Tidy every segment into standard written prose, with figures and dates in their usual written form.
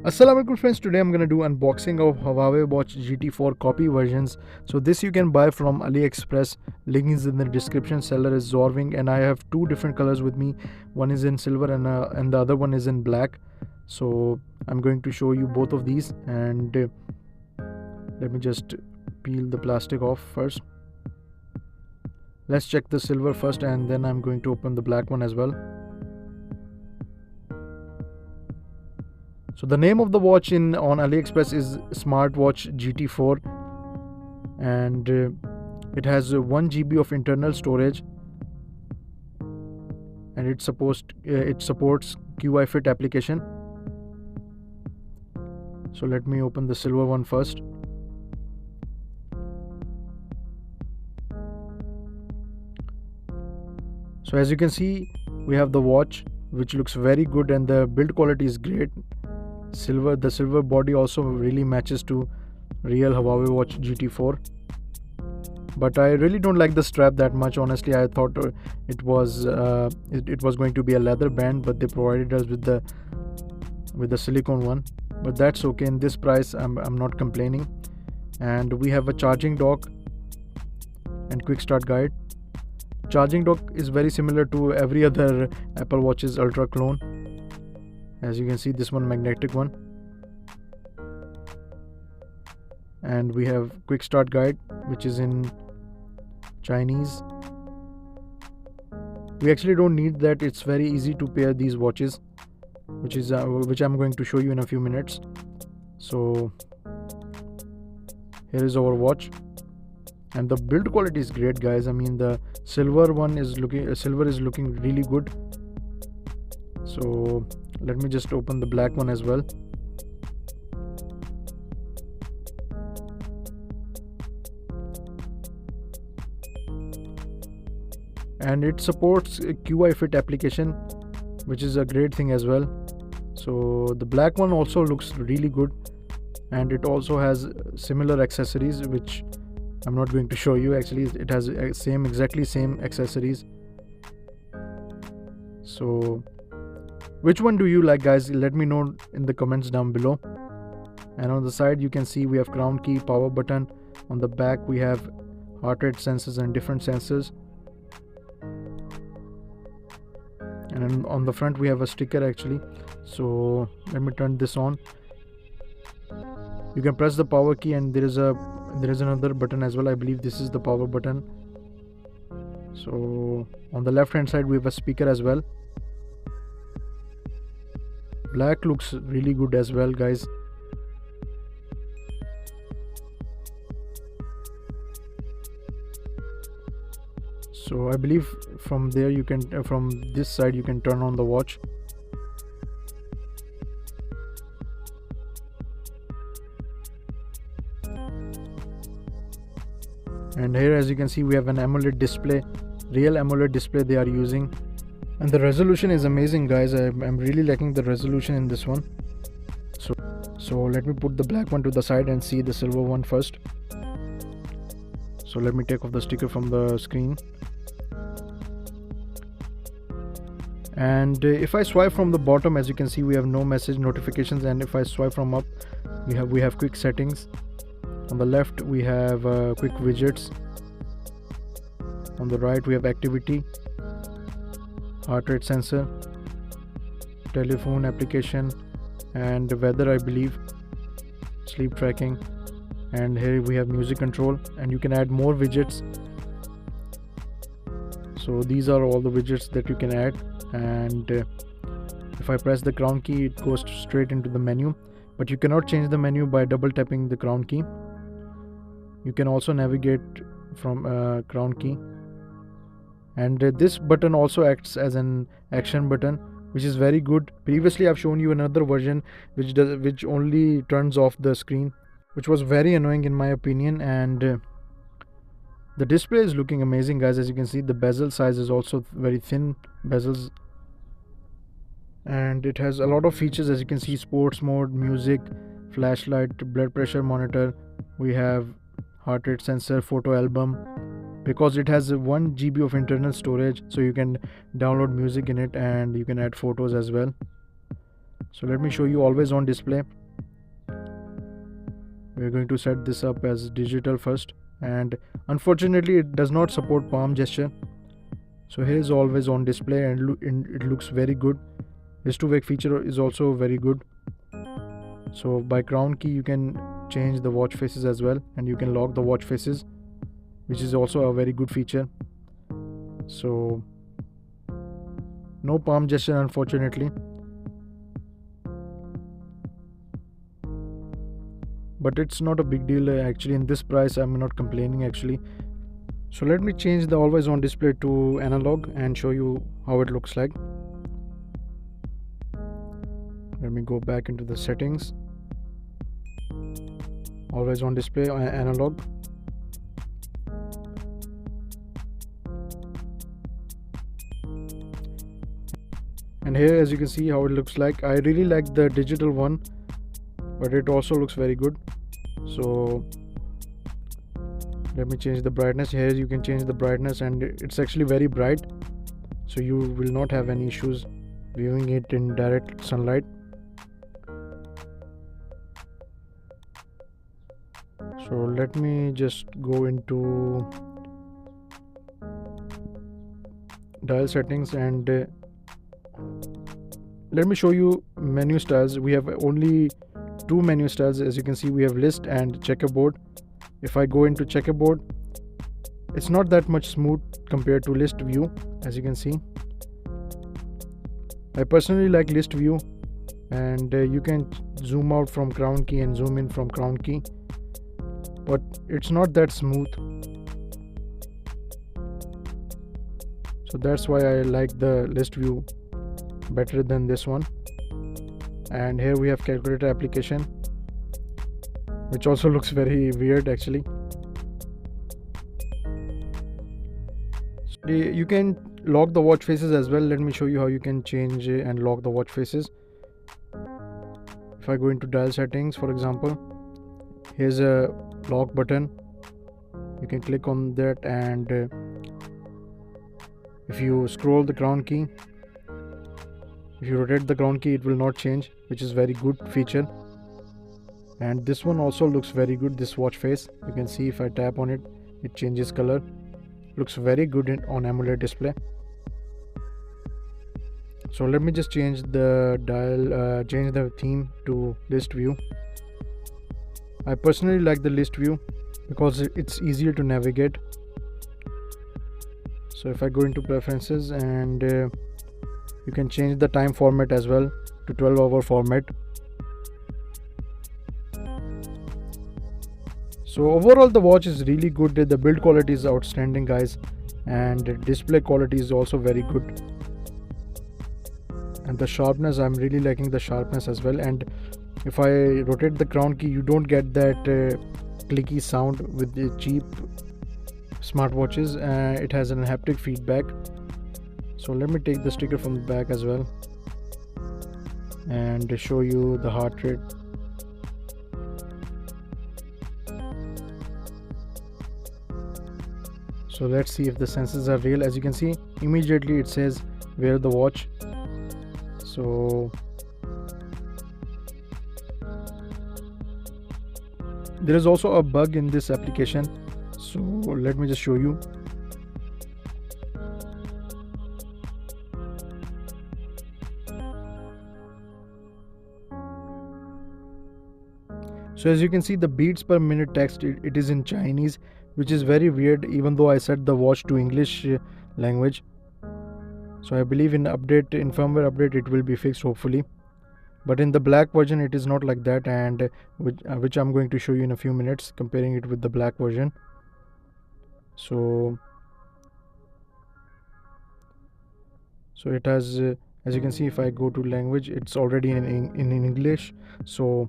Assalamu alaikum friends, today I'm going to do unboxing of Huawei Watch GT4 copy versions. So this you can buy from AliExpress, link is in the description. Seller is Zorving and I have two different colors with me. One is in silver and the other one is in black. So I'm going to show you both of these and let me just peel the plastic off first. Let's check the silver first and then I'm going to open the black one as well. So the name of the watch on AliExpress is Smartwatch GT4 and it has 1 GB of internal storage and it supports QI Fit application. So let me open the silver one first. So as you can see, we have the watch which looks very good and the build quality is great. The silver body also really matches to real Huawei Watch GT4, but I really don't like the strap that much. Honestly, I thought it was going to be a leather band, but they provided us with the silicone one. But that's okay. In this price, I'm not complaining. And we have a charging dock and quick start guide. Charging dock is very similar to every other Apple Watch's Ultra clone. As you can see, this one magnetic one, and we have quick start guide which is in Chinese. We actually don't need that. It's very easy to pair these watches, which I'm going to show you in a few minutes. So here is our watch and the build quality is great, guys. I mean, the silver is looking really good. So let me just open the black one as well. And it supports a QI Fit application, which is a great thing as well. So the black one also looks really good and it also has similar accessories, which I'm not going to show you. Actually, it has exactly same accessories. So which one do you like, guys? Let me know in the comments down below. And on the side you can see we have crown key, power button. On the back we have heart rate sensors and different sensors. And on the front we have a sticker actually. So let me turn this on. You can press the power key and there is another button as well. I believe this is the power button. So on the left hand side we have a speaker as well. Black looks really good as well, guys. So I believe from there from this side you can turn on the watch. And here, as you can see, we have an Amoled display, real Amoled display they are using. And the resolution is amazing, guys. I'm really liking the resolution in this one. So let me put the black one to the side and see the silver one first. So let me take off the sticker from the screen. And if I swipe from the bottom, as you can see, we have no message notifications. And if I swipe from up, we have quick settings. On the left we have quick widgets. On the right we have activity, heart rate sensor, telephone application, and weather, I believe, sleep tracking. And here we have music control, and you can add more widgets. So these are all the widgets that you can add. And if I press the crown key, it goes straight into the menu, but you cannot change the menu by double tapping the crown key. You can also navigate from crown key. And this button also acts as an action button, which is very good. Previously I've shown you another version which only turns off the screen, which was very annoying in my opinion. And the display is looking amazing, guys. As you can see, the bezel size is also very thin bezels, and it has a lot of features. As you can see, sports mode, music, flashlight, blood pressure monitor, we have heart rate sensor, photo album. Because it has 1 GB of internal storage, so you can download music in it and you can add photos as well. So let me show you always on display. We're going to set this up as digital first, and unfortunately it does not support palm gesture. So here is always on display, and it looks very good. Wrist to wake feature is also very good. So by crown key you can change the watch faces as well, and you can lock the watch faces, which is also a very good feature. So no palm gesture unfortunately, but it's not a big deal actually. In this price I'm not complaining actually. So let me change the always on display to analog and show you how it looks like. Let me go back into the settings. Always on display analog. And here as you can see how it looks like. I really like the digital one, but it also looks very good. So let me change the brightness. Here you can change the brightness, and it's actually very bright, so you will not have any issues viewing it in direct sunlight. So let me just go into dial settings, and let me show you menu styles. We have only two menu styles. As you can see, we have list and checkerboard. If I go into checkerboard, it's not that much smooth compared to list view. As you can see, I personally like list view, and you can zoom out from crown key and zoom in from crown key, but it's not that smooth. So that's why I like the list view better than this one. And here we have calculator application, which also looks very weird actually. So you can lock the watch faces as well. Let me show you how you can change and lock the watch faces. If I go into dial settings, for example, here's a lock button. You can click on that, and if you scroll the crown key, if you rotate the crown key, it will not change, which is very good feature. And this one also looks very good, this watch face. You can see if I tap on it, it changes color. Looks very good on AMOLED display. So let me just change the dial, change the theme to list view. I personally like the list view because it's easier to navigate. So if I go into preferences, and you can change the time format as well to 12-hour format. So overall the watch is really good. The build quality is outstanding guys, and the display quality is also very good. And the sharpness, I'm really liking the sharpness as well. And if I rotate the crown key, you don't get that clicky sound with the cheap smartwatches. It has an haptic feedback. So let me take the sticker from the back as well and show you the heart rate. So let's see if the sensors are real. As you can see, immediately it says wear the watch. So there is also a bug in this application, so let me just show you. So as you can see, the beats per minute text, it is in Chinese, which is very weird, even though I set the watch to English language. So I believe in firmware update it will be fixed hopefully. But in the black version it is not like that, and which I'm going to show you in a few minutes, comparing it with the black version. So it has, as you can see, if I go to language, it's already in English. So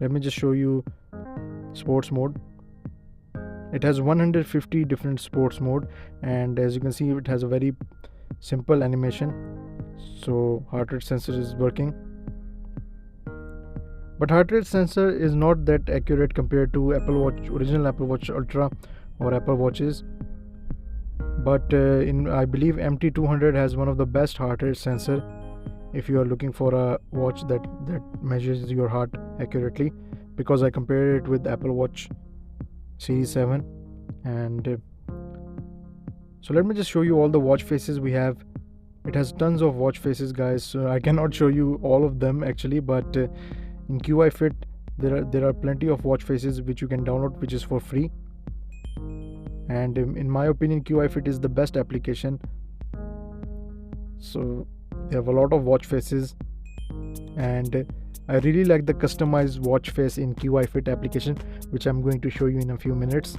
let me just show you sports mode. It has 150 different sports mode, and as you can see, it has a very simple animation. So heart rate sensor is working, but heart rate sensor is not that accurate compared to original Apple Watch Ultra or Apple Watches. But I believe MT200 has one of the best heart rate sensor if you are looking for a watch that measures your heart accurately, because I compared it with Apple Watch Series 7. And so let me just show you all the watch faces we have. It has tons of watch faces, guys, so I cannot show you all of them actually, but in QI Fit there are plenty of watch faces which you can download, which is for free. And in my opinion, QI Fit is the best application. So they have a lot of watch faces, and I really like the customized watch face in QI Fit application, which I'm going to show you in a few minutes.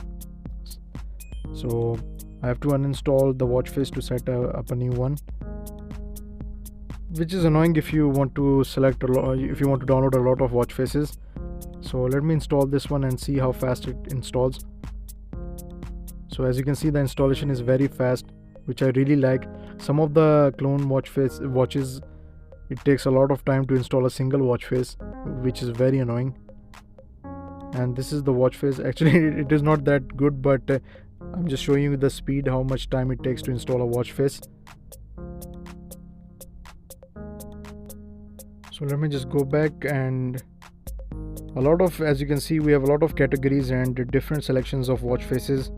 So I have to uninstall the watch face to set up a new one, which is annoying if you want to if you want to download a lot of watch faces. So let me install this one and see how fast it installs. So as you can see, the installation is very fast, which I really like. Some of the clone watches, it takes a lot of time to install a single watch face, which is very annoying. And this is the watch face. Actually it is not that good, but I'm just showing you the speed, how much time it takes to install a watch face. So let me just go back, and as you can see, we have a lot of categories and different selections of watch faces.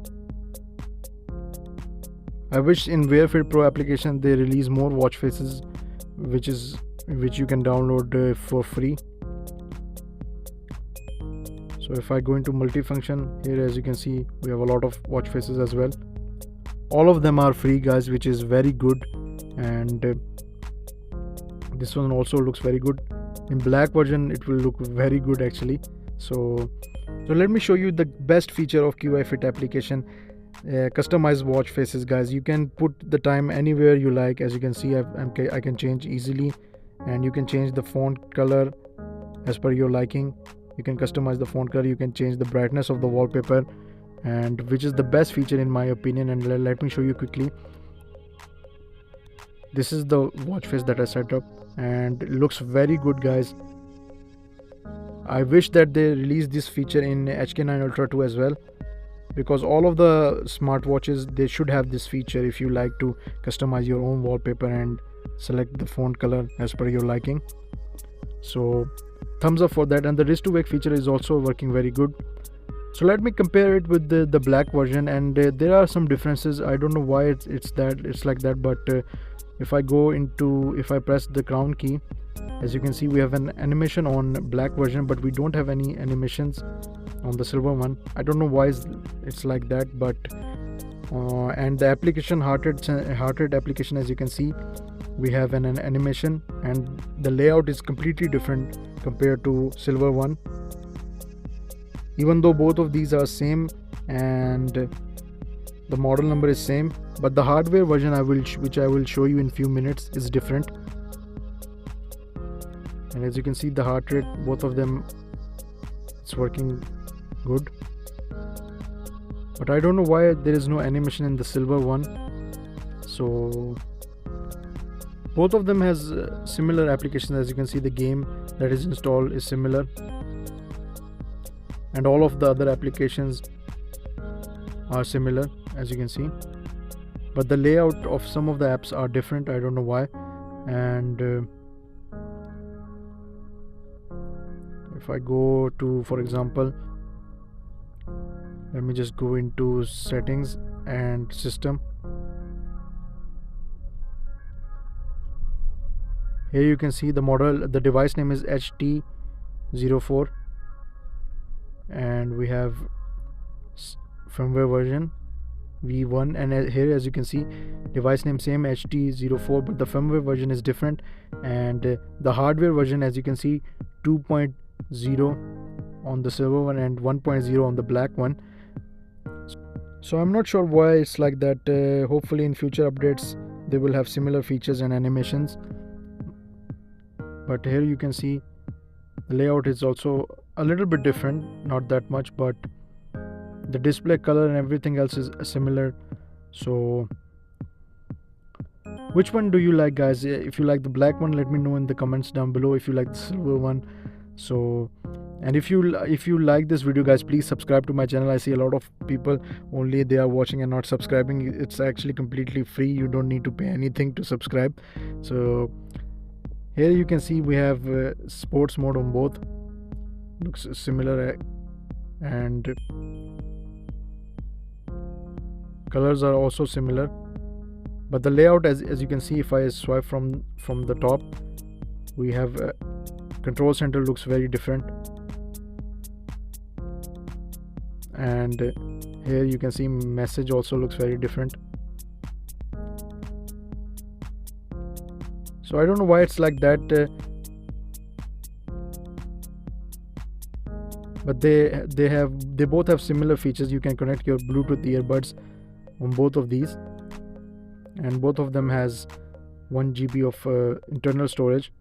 I wish in Wear Fit Pro application they release more watch faces, which you can download for free. So if I go into multifunction here, as you can see, we have a lot of watch faces as well. All of them are free, guys, which is very good. And this one also looks very good. In black version it will look very good actually. So let me show you the best feature of QI Fit application. Customized watch faces, guys. You can put the time anywhere you like. As you can see, I can change easily, and you can change the font color as per your liking. You can customize the font color, you can change the brightness of the wallpaper, and which is the best feature in my opinion. And let me show you quickly. This is the watch face that I set up, and it looks very good, guys. I wish that they release this feature in HK9 Ultra 2 as well, because all of the smartwatches, they should have this feature if you like to customize your own wallpaper and select the font color as per your liking. So thumbs up for that. And the wrist to wake feature is also working very good. So let me compare it with the black version, and there are some differences. I don't know why it's like that, but if I press the crown key, as you can see, we have an animation on black version, but we don't have any animations on the silver one. I don't know why it's like that, but and the application heart rate application, as you can see, we have an animation, and the layout is completely different compared to silver one, even though both of these are same and the model number is same, but the hardware version which I will show you in few minutes is different. And as you can see, the heart rate, both of them, it's working good, but I don't know why there is no animation in the silver one. So both of them has similar applications. As you can see, the game that is installed is similar, and all of the other applications are similar, as you can see, but the layout of some of the apps are different. I don't know why. And if I go to, for example, let me just go into settings and system. Here you can see the model, the device name is GT4, and we have firmware version V1, and here, as you can see, device name same GT4, but the firmware version is different. And the hardware version, as you can see, 2.0 on the silver one and 1.0 on the black one. So I'm not sure why it's like that. Hopefully in future updates they will have similar features and animations. But here you can see the layout is also a little bit different, not that much, but the display color and everything else is similar. So which one do you like, guys? If you like the black one, let me know in the comments down below. If you like the silver one, so, and if you like this video, guys, please subscribe to my channel. I see a lot of people only they are watching and not subscribing. It's actually completely free. You don't need to pay anything to subscribe. So Here you can see we have sports mode on both. Looks similar, and colors are also similar, but the layout, as you can see, if I swipe from the top, we have control center looks very different, and here you can see message also looks very different. So I don't know why it's like that, but they both have similar features. You can connect your Bluetooth earbuds on both of these, and both of them has 1 GB of internal storage.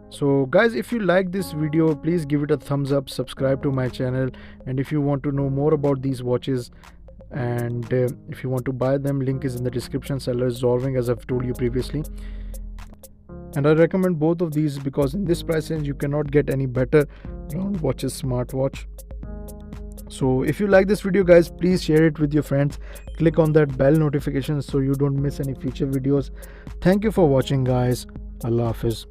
So guys, if you like this video, please give it a thumbs up, subscribe to my channel, and if you want to know more about these watches, and if you want to buy them, link is in the description. Seller is Zorving, as I've told you previously, and I recommend both of these because in this price range you cannot get any better round watches smartwatch. So if you like this video guys, please share it with your friends, click on that bell notification so you don't miss any future videos. Thank you for watching guys. Allah Hafiz.